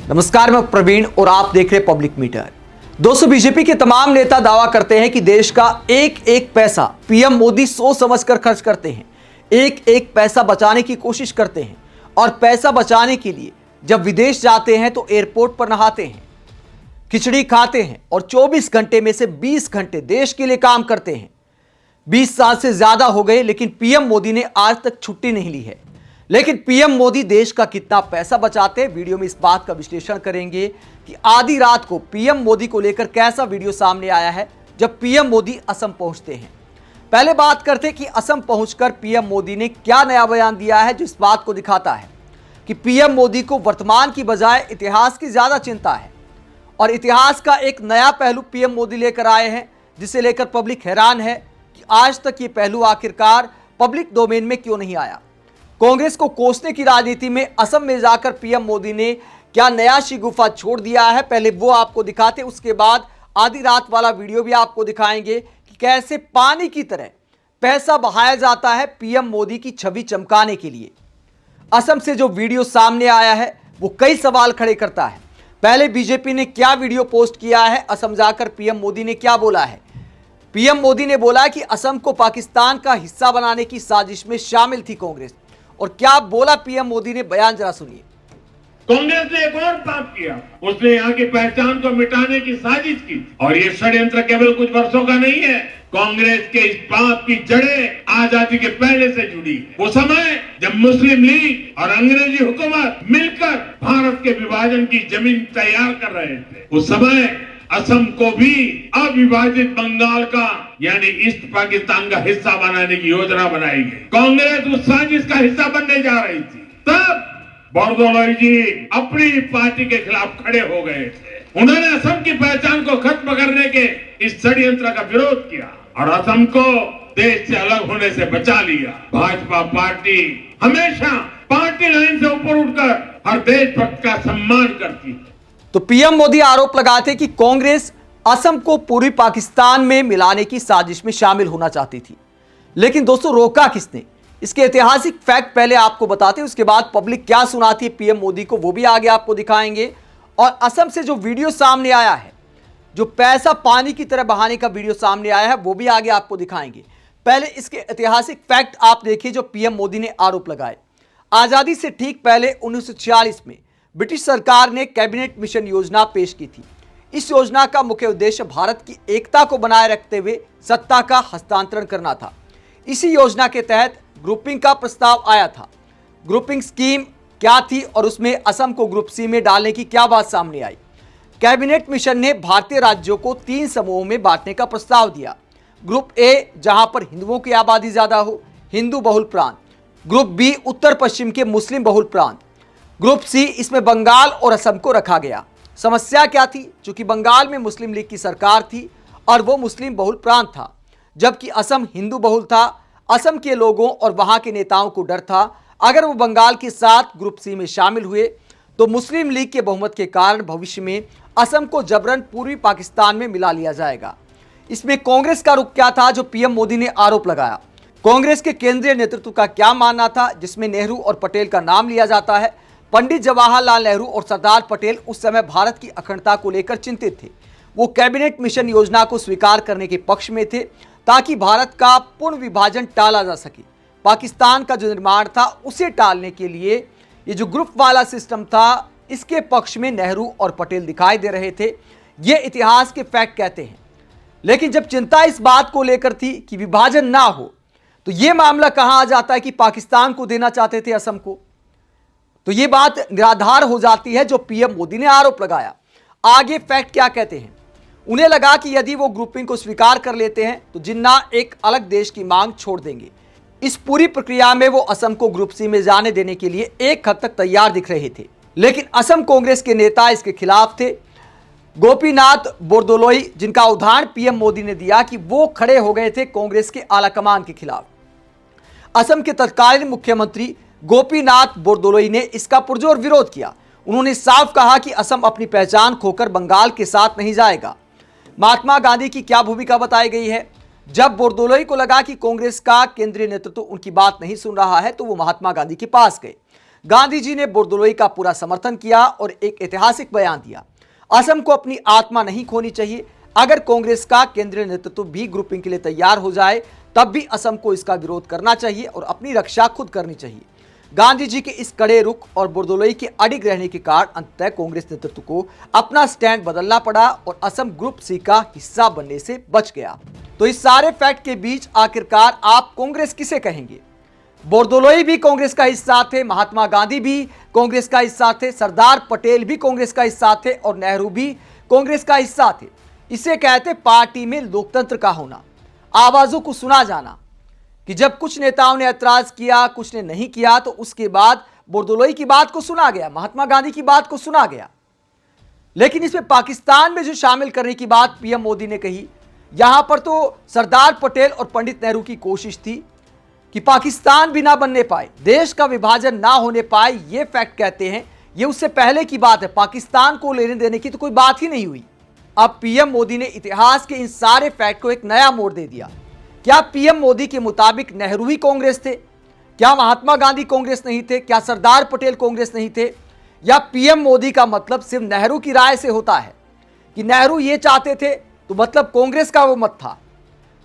नमस्कार, मैं प्रवीण और आप देख रहे पब्लिक मीटर। दोस्तों, बीजेपी के तमाम नेता दावा करते हैं कि देश का एक एक पैसा पीएम मोदी सोच समझकर खर्च करते हैं, एक एक पैसा बचाने की कोशिश करते हैं और पैसा बचाने के लिए जब विदेश जाते हैं तो एयरपोर्ट पर नहाते हैं, खिचड़ी खाते हैं और 24 घंटे में से 20 घंटे देश के लिए काम करते हैं। 20 साल से ज्यादा हो गए लेकिन पीएम मोदी ने आज तक छुट्टी नहीं ली है। लेकिन पीएम मोदी देश का कितना पैसा बचाते हैं, वीडियो में इस बात का विश्लेषण करेंगे कि आधी रात को पीएम मोदी को लेकर कैसा वीडियो सामने आया है जब पीएम मोदी असम पहुंचते हैं। पहले बात करते हैं कि असम पहुंचकर पीएम मोदी ने क्या नया बयान दिया है जो इस बात को दिखाता है कि पीएम मोदी को वर्तमान की बजाय इतिहास की ज्यादा चिंता है और इतिहास का एक नया पहलू पीएम मोदी लेकर आए हैं जिसे लेकर पब्लिक हैरान है कि आज तक ये पहलू आखिरकार पब्लिक डोमेन में क्यों नहीं आया। कांग्रेस को कोसने की राजनीति में असम में जाकर पीएम मोदी ने क्या नया शिगुफा छोड़ दिया है, पहले वो आपको दिखाते, उसके बाद आधी रात वाला वीडियो भी आपको दिखाएंगे कि कैसे पानी की तरह पैसा बहाया जाता है पीएम मोदी की छवि चमकाने के लिए। असम से जो वीडियो सामने आया है वो कई सवाल खड़े करता है। पहले बीजेपी ने क्या वीडियो पोस्ट किया है, असम जाकर पीएम मोदी ने क्या बोला है। पीएम मोदी ने बोला कि असम को पाकिस्तान का हिस्सा बनाने की साजिश में शामिल थी कांग्रेस। और क्या बोला पीएम मोदी ने, बयान जरा सुनिए। कांग्रेस ने एक और पाप किया, उसने यहाँ की पहचान को मिटाने की साजिश की और ये षड्यंत्र केवल कुछ वर्षों का नहीं है। कांग्रेस के इस पाप की जड़ें आजादी के पहले से जुड़ी है। वो समय जब मुस्लिम लीग और अंग्रेजी हुकूमत मिलकर भारत के विभाजन की जमीन तैयार कर रहे थे, उस समय असम को भी अविभाजित बंगाल का यानी ईस्ट पाकिस्तान का हिस्सा बनाने की योजना बनाई गई। कांग्रेस उस साजिश का हिस्सा बनने जा रही थी, तब बोरदोलोई जी अपनी पार्टी के खिलाफ खड़े हो गए थे। उन्होंने असम की पहचान को खत्म करने के इस षड्यंत्र का विरोध किया और असम को देश से अलग होने से बचा लिया। भाजपा पार्टी हमेशा पार्टी लाइन से ऊपर उठकर हर देशभक्त का सम्मान करती है। तो पीएम मोदी आरोप लगाते कि कांग्रेस असम को पूर्वी पाकिस्तान में मिलाने की साजिश में शामिल होना चाहती थी। लेकिन दोस्तों, रोका किसने? इसके ऐतिहासिक फैक्ट पहले आपको बताते हैं, उसके बाद पब्लिक क्या सुनाती है पीएम मोदी को वो भी आगे आपको दिखाएंगे। और असम से जो वीडियो सामने आया है, जो पैसा पानी की तरह बहाने का वीडियो सामने आया है, वो भी आगे आपको दिखाएंगे। पहले इसके ऐतिहासिक फैक्ट आप देखिए जो पीएम मोदी ने आरोप लगाए। आजादी से ठीक पहले 1946 में ब्रिटिश सरकार ने कैबिनेट मिशन योजना पेश की थी। इस योजना का मुख्य उद्देश्य भारत की एकता को बनाए रखते हुए सत्ता का हस्तांतरण करना था। इसी योजना के तहत ग्रुपिंग का प्रस्ताव आया था। ग्रुपिंग स्कीम क्या थी और उसमें असम को ग्रुप सी में डालने की क्या बात सामने आई? कैबिनेट मिशन ने भारतीय राज्यों को 3 समूहों में बांटने का प्रस्ताव दिया। ग्रुप ए, जहां पर हिंदुओं की आबादी ज्यादा हो, हिंदू बहुल प्रांत। ग्रुप बी, उत्तर पश्चिम के मुस्लिम बहुल प्रांत। ग्रुप सी, इसमें बंगाल और असम को रखा गया। समस्या क्या थी? चूंकि बंगाल में मुस्लिम लीग की सरकार थी और वो मुस्लिम बहुल प्रांत था, जबकि असम हिंदू बहुल था। असम के लोगों और वहां के नेताओं को डर था अगर वो बंगाल के साथ ग्रुप सी में शामिल हुए तो मुस्लिम लीग के बहुमत के कारण भविष्य में असम को जबरन पूर्वी पाकिस्तान में मिला लिया जाएगा। इसमें कांग्रेस का रुख क्या था जो पीएम मोदी ने आरोप लगाया? कांग्रेस के केंद्रीय नेतृत्व का क्या मानना था, जिसमें नेहरू और पटेल का नाम लिया जाता है? पंडित जवाहरलाल नेहरू और सरदार पटेल उस समय भारत की अखंडता को लेकर चिंतित थे। वो कैबिनेट मिशन योजना को स्वीकार करने के पक्ष में थे ताकि भारत का पूर्ण विभाजन टाला जा सके। पाकिस्तान का जो निर्माण था उसे टालने के लिए ये जो ग्रुप वाला सिस्टम था, इसके पक्ष में नेहरू और पटेल दिखाई दे रहे थे। ये इतिहास के फैक्ट कहते हैं। लेकिन जब चिंता इस बात को लेकर थी कि विभाजन ना हो तो ये मामला कहां आ जाता है कि पाकिस्तान को देना चाहते थे असम को। तो ये बात निराधार हो जाती है जो पीएम मोदी ने आरोप लगाया। आगे फैक्ट क्या कहते हैं? उन्हें लगा कि यदि वो ग्रुपिंग को स्वीकार कर लेते हैं तो जिन्ना एक अलग देश की मांग छोड़ देंगे। इस पूरी प्रक्रिया में वो असम को ग्रुप सी में जाने देने के लिए एक हद तक तैयार दिख रहे थे। लेकिन असम कांग्रेस के नेता इसके खिलाफ थे। गोपीनाथ बोरदोलोई, जिनका उदाहरण पीएम मोदी ने दिया कि वो खड़े हो गए थे कांग्रेस के आलाकमान के खिलाफ। असम के तत्कालीन मुख्यमंत्री गोपीनाथ बोरदोलोई ने इसका पुरजोर विरोध किया। उन्होंने साफ कहा कि असम अपनी पहचान खोकर बंगाल के साथ नहीं जाएगा। महात्मा गांधी की क्या भूमिका बताई गई है? जब बोरदोलोई को लगा कि कांग्रेस का केंद्रीय नेतृत्व उनकी बात नहीं सुन रहा है तो वो महात्मा गांधी के पास गए। गांधी जी ने बोरदोलोई का पूरा समर्थन किया और एक ऐतिहासिक बयान दिया। असम को अपनी आत्मा नहीं खोनी चाहिए। अगर कांग्रेस का केंद्रीय नेतृत्व भी ग्रुपिंग के लिए तैयार हो जाए तब भी असम को इसका विरोध करना चाहिए और अपनी रक्षा खुद करनी चाहिए। गांधी जी के इस कड़े रुख और बोरदोलोई के अडिग रहने के कारण अंततः कांग्रेस नेतृत्व को अपना स्टैंड बदलना पड़ा और असम ग्रुप सी का हिस्सा बनने से बच गया। तो इस सारे फैक्ट के बीच आखिरकार आप कांग्रेस किसे कहेंगे? बोरदोलोई भी कांग्रेस का हिस्सा थे, महात्मा गांधी भी कांग्रेस का हिस्सा थे, सरदार पटेल भी कांग्रेस का हिस्सा थे और नेहरू भी कांग्रेस का हिस्सा थे। इसे कहते पार्टी में लोकतंत्र का होना, आवाजों को सुना जाना, कि जब कुछ नेताओं ने ऐतराज किया, कुछ ने नहीं किया, तो उसके बाद बोरदोलोई की बात को सुना गया, महात्मा गांधी की बात को सुना गया। लेकिन इसमें पाकिस्तान में जो शामिल करने की बात पीएम मोदी ने कही, यहां पर तो सरदार पटेल और पंडित नेहरू की कोशिश थी कि पाकिस्तान भी ना बनने पाए, देश का विभाजन ना होने पाए। ये फैक्ट कहते हैं, ये उससे पहले की बात है, पाकिस्तान को लेने देने की तो कोई बात ही नहीं हुई। अब पीएम मोदी ने इतिहास के इन सारे फैक्ट को एक नया मोड़ दे दिया। क्या पीएम मोदी के मुताबिक नेहरू ही कांग्रेस थे? क्या महात्मा गांधी कांग्रेस नहीं थे? क्या सरदार पटेल कांग्रेस नहीं थे? या पीएम मोदी का मतलब सिर्फ नेहरू की राय से होता है कि नेहरू ये चाहते थे तो मतलब कांग्रेस का वो मत था?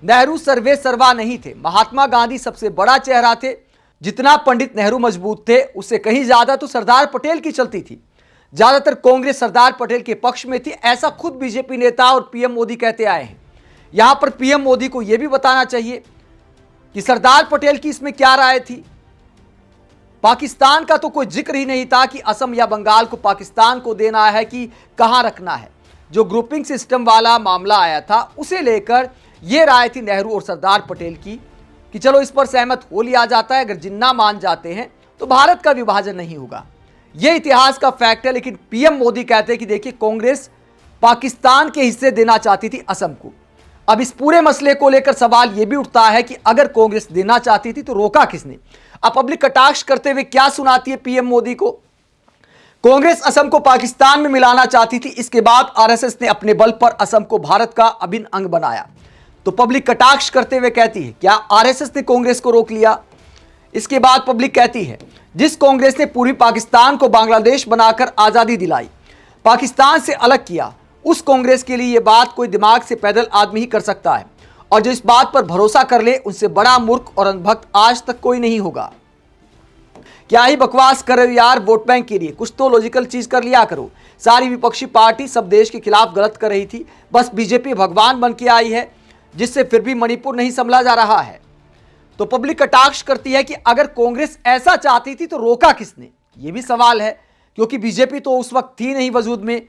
नेहरू सर्वे सर्वा नहीं थे, महात्मा गांधी सबसे बड़ा चेहरा थे। जितना पंडित नेहरू मजबूत थे उससे कहीं ज्यादा तो सरदार पटेल की चलती थी। ज्यादातर कांग्रेस सरदार पटेल के पक्ष में थी, ऐसा खुद बीजेपी नेता और पीएम मोदी कहते आए हैं। यहां पर पीएम मोदी को यह भी बताना चाहिए कि सरदार पटेल की इसमें क्या राय थी। पाकिस्तान का तो कोई जिक्र ही नहीं था कि असम या बंगाल को पाकिस्तान को देना है कि कहां रखना है। जो ग्रुपिंग सिस्टम वाला मामला आया था उसे लेकर यह राय थी नेहरू और सरदार पटेल की कि चलो इस पर सहमत हो लिया जाता है, अगर जिन्ना मान जाते हैं तो भारत का विभाजन नहीं होगा। यह इतिहास का फैक्ट है। लेकिन पीएम मोदी कहते हैं कि देखिए, कांग्रेस पाकिस्तान के हिस्से देना चाहती थी असम को। अब इस पूरे मसले को लेकर सवाल यह भी उठता है कि अगर कांग्रेस देना चाहती थी तो रोका किसने? अब पब्लिक कटाक्ष करते हुए क्या सुनाती है पीएम मोदी को? कांग्रेस असम को पाकिस्तान में मिलाना चाहती थी, इसके बाद आरएसएस ने अपने बल पर असम को भारत का अभिन्न अंग बनाया। तो पब्लिक कटाक्ष करते हुए कहती है, क्या आरएसएस ने कांग्रेस को रोक लिया? इसके बाद पब्लिक कहती है, जिस कांग्रेस ने पूर्वी पाकिस्तान को बांग्लादेश बनाकर आजादी दिलाई, पाकिस्तान से अलग किया, उस कांग्रेस के लिए यह बात कोई दिमाग से पैदल आदमी ही कर सकता है। और जो इस बात पर भरोसा कर ले, उनसे बड़ा मूर्ख और अंधभक्त आज तक कोई नहीं होगा। क्या ही बकवास कर रहे हो यार वोट बैंक के लिए, कुछ तो लॉजिकल चीज कर लिया करो। सारी विपक्षी पार्टी सब देश के खिलाफ गलत कर रही थी, बस बीजेपी भगवान बन के आई है, जिससे फिर भी मणिपुर नहीं संभला जा रहा है। तो पब्लिक कटाक्ष करती है कि अगर कांग्रेस ऐसा चाहती थी तो रोका किसने? यह भी सवाल है, क्योंकि बीजेपी तो उस वक्त थी नहीं वजूद में,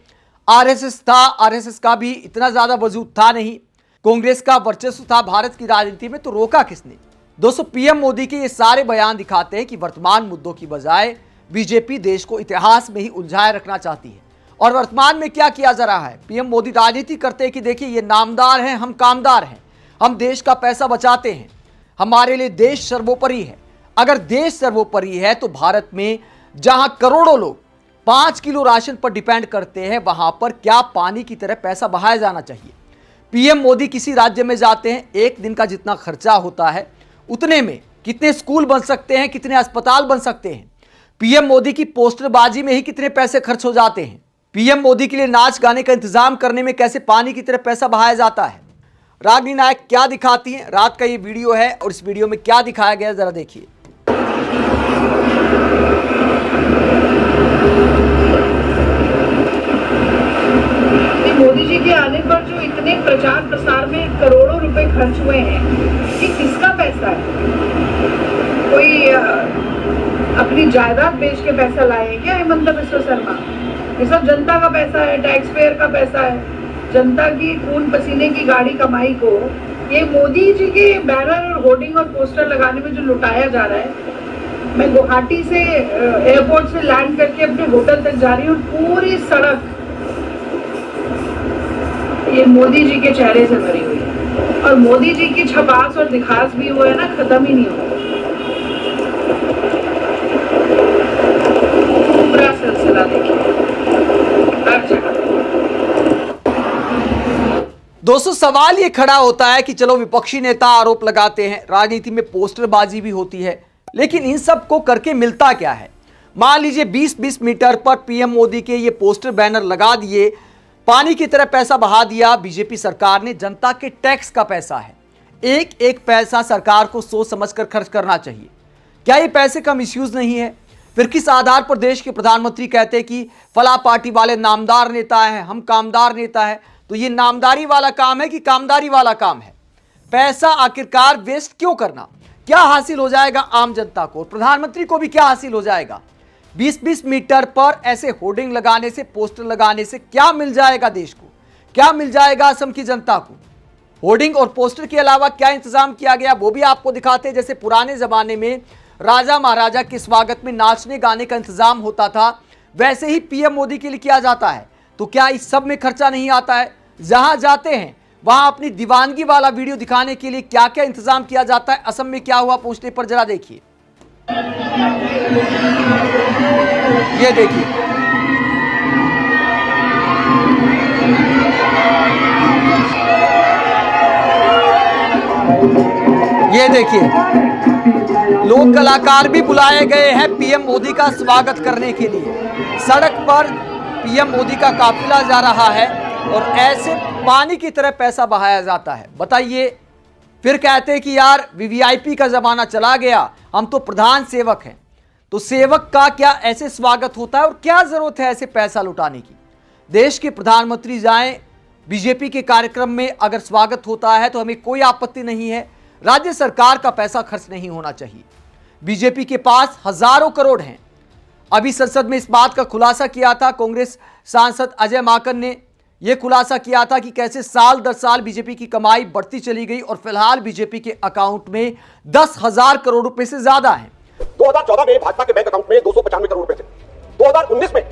आरएसएस था, आरएसएस का भी इतना ज्यादा वजूद था नहीं, कांग्रेस का वर्चस्व था भारत की राजनीति में, तो रोका किसने? दोस्तों, पीएम मोदी के ये सारे बयान दिखाते हैं कि वर्तमान मुद्दों की बजाय बीजेपी देश को इतिहास में ही उलझाए रखना चाहती है। और वर्तमान में क्या किया जा रहा है? पीएम मोदी राजनीति करते हैं कि देखिए, ये नामदार हैं, हम कामदार हैं, हम देश का पैसा बचाते हैं, हमारे लिए देश सर्वोपरि है। अगर देश सर्वोपरि है तो भारत में जहां करोड़ों लोग 5 किलो राशन पर डिपेंड करते हैं, वहां पर क्या पानी की तरह पैसा बहाया जाना चाहिए? पीएम मोदी किसी राज्य में जाते हैं, एक दिन का जितना खर्चा होता है उतने में कितने स्कूल बन सकते हैं, कितने अस्पताल बन सकते हैं? पीएम मोदी की पोस्टरबाजी में ही कितने पैसे खर्च हो जाते हैं? पीएम मोदी के लिए नाच गाने का इंतजाम करने में कैसे पानी की तरह पैसा बहाया जाता है? रागिनी नायक क्या दिखाती हैं? रात का ये वीडियो है और इस वीडियो में क्या दिखाया गया जरा देखिए। मोदी जी के आने पर जो इतने प्रचार प्रसार में करोड़ों रुपए खर्च हुए हैं, ये किसका पैसा है? कोई अपनी जायदाद बेच के पैसा लाए हैं क्या हेमंत बिस्वा शर्मा? ये सब जनता का पैसा है, टैक्स पेयर का पैसा है। जनता की खून पसीने की गाड़ी कमाई को ये मोदी जी के बैनर और होर्डिंग और पोस्टर लगाने में जो लुटाया जा रहा है। मैं गुवाहाटी से एयरपोर्ट से लैंड करके अपने होटल तक जा रही हूँ, पूरी सड़क ये मोदी जी के चेहरे से भरी हुई है। और मोदी जी की छपास और दिखास भी हुआ है ना, खत्म ही नहीं हुआ। पूरा सिलसिला देखिए हर जगह। दोस्तों, सवाल ये खड़ा होता है कि चलो विपक्षी नेता आरोप लगाते हैं, राजनीति में पोस्टरबाजी भी होती है, लेकिन इन सब को करके मिलता क्या है? मान लीजिए 20-20 मीटर पर पीएम मोदी के ये पोस्टर बैनर लगा दिए, पानी की तरह पैसा बहा दिया बीजेपी सरकार ने। जनता के टैक्स का पैसा है, एक एक पैसा सरकार को सोच समझकर खर्च करना चाहिए। क्या ये पैसे का मिसयूज नहीं है? फिर किस आधार पर देश के प्रधानमंत्री कहते हैं कि फला पार्टी वाले नामदार नेता हैं, हम कामदार नेता हैं? तो ये नामदारी वाला काम है कि कामदारी वाला काम है? पैसा आखिरकार वेस्ट क्यों करना? क्या हासिल हो जाएगा आम जनता को, प्रधानमंत्री को भी क्या हासिल हो जाएगा? 20-20 मीटर पर ऐसे होर्डिंग लगाने से, पोस्टर लगाने से क्या मिल जाएगा देश को, क्या मिल जाएगा असम की जनता को? होर्डिंग और पोस्टर के अलावा क्या इंतजाम किया गया वो भी आपको दिखाते हैं। जैसे पुराने जमाने में राजा महाराजा के स्वागत में नाचने गाने का इंतजाम होता था, वैसे ही पीएम मोदी के लिए किया जाता है। तो क्या इस सब में खर्चा नहीं आता है? जहां जाते हैं वहां अपनी दीवानगी वाला वीडियो दिखाने के लिए क्या क्या इंतजाम किया जाता है। असम में क्या हुआ पूछने पर जरा देखिए, ये देखिए, ये देखिए, लोक कलाकार भी बुलाए गए हैं पीएम मोदी का स्वागत करने के लिए। सड़क पर पीएम मोदी का काफिला जा रहा है और ऐसे पानी की तरह पैसा बहाया जाता है। बताइए, फिर कहते हैं कि यार वीवीआईपी का जमाना चला गया, हम तो प्रधान सेवक हैं। तो सेवक का क्या ऐसे स्वागत होता है और क्या जरूरत है ऐसे पैसा लुटाने की? देश के प्रधानमंत्री जाएं बीजेपी के कार्यक्रम में, अगर स्वागत होता है तो हमें कोई आपत्ति नहीं है। राज्य सरकार का पैसा खर्च नहीं होना चाहिए। बीजेपी के पास हजारों करोड़ हैं। अभी संसद में इस बात का खुलासा किया था कांग्रेस सांसद अजय माकन ने। यह खुलासा किया था कि कैसे साल दर साल बीजेपी की कमाई बढ़ती चली गई और फिलहाल बीजेपी के अकाउंट में 10,000 करोड़ रुपए से ज्यादा है। 2014 में भाजपा के बैंक अकाउंट में 295 करोड़ रुपए थे। 2019 में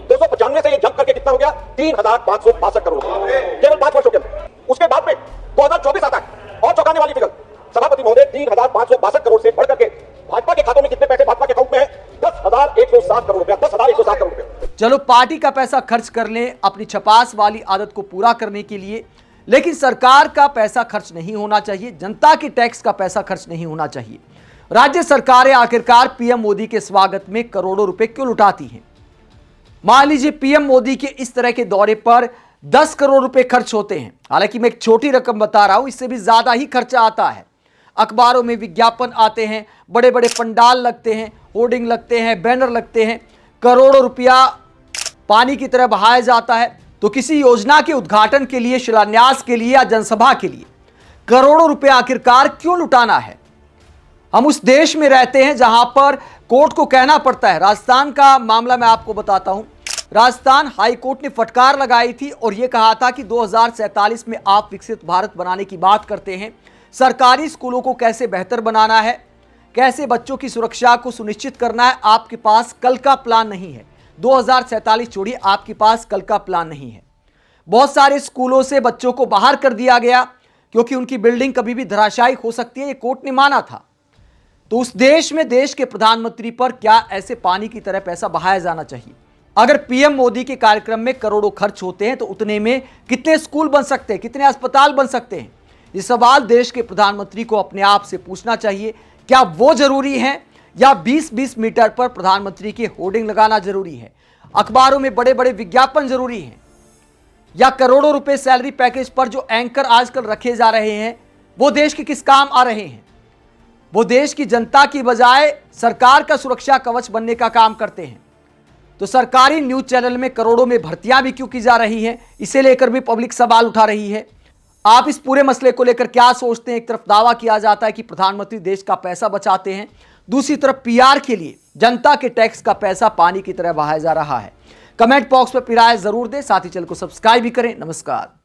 295 से ये जंप करके कितना हो गया? 3,562 करोड़ केवल 5 वर्षों के अंदर। उसके बाद में 2024 आता है और चौंकाने वाली फिगर, सभापति महोदय 3,562 करोड़ से बढ़ करके भाजपा के खातों में कितने पैसे भाजपा के अकाउंट में है? 10,107 करोड़ रुपया। 10,107 करोड़ रुपया। चलो पार्टी का पैसा खर्च कर लें अपनी छपास वाली आदत को पूरा करने के लिए, लेकिन सरकार का पैसा खर्च नहीं होना चाहिए, जनता के टैक्स का पैसा खर्च नहीं होना चाहिए। राज्य सरकारें आखिरकार पीएम मोदी के स्वागत में करोड़ों रुपए क्यों लुटाती हैं? मान लीजिए पीएम मोदी के इस तरह के दौरे पर 10 करोड़ रुपए खर्च होते हैं। हालांकि मैं एक छोटी रकम बता रहा हूं, इससे भी ज्यादा ही खर्चा आता है। अखबारों में विज्ञापन आते हैं, बड़े बड़े पंडाल लगते हैं, होर्डिंग लगते हैं, बैनर लगते हैं, करोड़ों रुपया पानी की तरह बहाया जाता है। तो किसी योजना के उद्घाटन के लिए, शिलान्यास के लिए या जनसभा के लिए करोड़ों रुपए आखिरकार क्यों लुटाना है? हम उस देश में रहते हैं जहां पर कोर्ट को कहना पड़ता है। राजस्थान का मामला मैं आपको बताता हूं। राजस्थान हाई कोर्ट ने फटकार लगाई थी और यह कहा था कि 2047 में आप विकसित भारत बनाने की बात करते हैं, सरकारी स्कूलों को कैसे बेहतर बनाना है, कैसे बच्चों की सुरक्षा को सुनिश्चित करना है, आपके पास कल का प्लान नहीं है। 2047 छोड़िए, आपके पास कल का प्लान नहीं है। बहुत सारे स्कूलों से बच्चों को बाहर कर दिया गया क्योंकि उनकी बिल्डिंग कभी भी धराशायी हो सकती है, ये कोर्ट ने माना था। तो उस देश में देश के प्रधानमंत्री पर क्या ऐसे पानी की तरह पैसा बहाया जाना चाहिए? अगर पीएम मोदी के कार्यक्रम में करोड़ों खर्च होते हैं तो उतने में कितने स्कूल बन सकते हैं, कितने अस्पताल बन सकते हैं? ये सवाल देश के प्रधानमंत्री को अपने आप से पूछना चाहिए। क्या वो जरूरी है या 20-20 मीटर पर प्रधानमंत्री के होर्डिंग लगाना जरूरी है? अखबारों में बड़े बड़े विज्ञापन जरूरी हैं या करोड़ों रुपए सैलरी पैकेज पर जो एंकर आजकल रखे जा रहे हैं वो देश के किस काम आ रहे हैं? वो देश की जनता की बजाय सरकार का सुरक्षा कवच बनने का काम करते हैं। तो सरकारी न्यूज चैनल में करोड़ों में भर्तियां भी क्यों की जा रही हैं, इसे लेकर भी पब्लिक सवाल उठा रही है। आप इस पूरे मसले को लेकर क्या सोचते हैं? एक तरफ दावा किया जाता है कि प्रधानमंत्री देश का पैसा बचाते हैं, दूसरी तरफ पीआर के लिए जनता के टैक्स का पैसा पानी की तरह बहाया जा रहा है। कमेंट बॉक्स में अपनी राय जरूर दें, साथ ही चैनल को सब्सक्राइब भी करें। नमस्कार।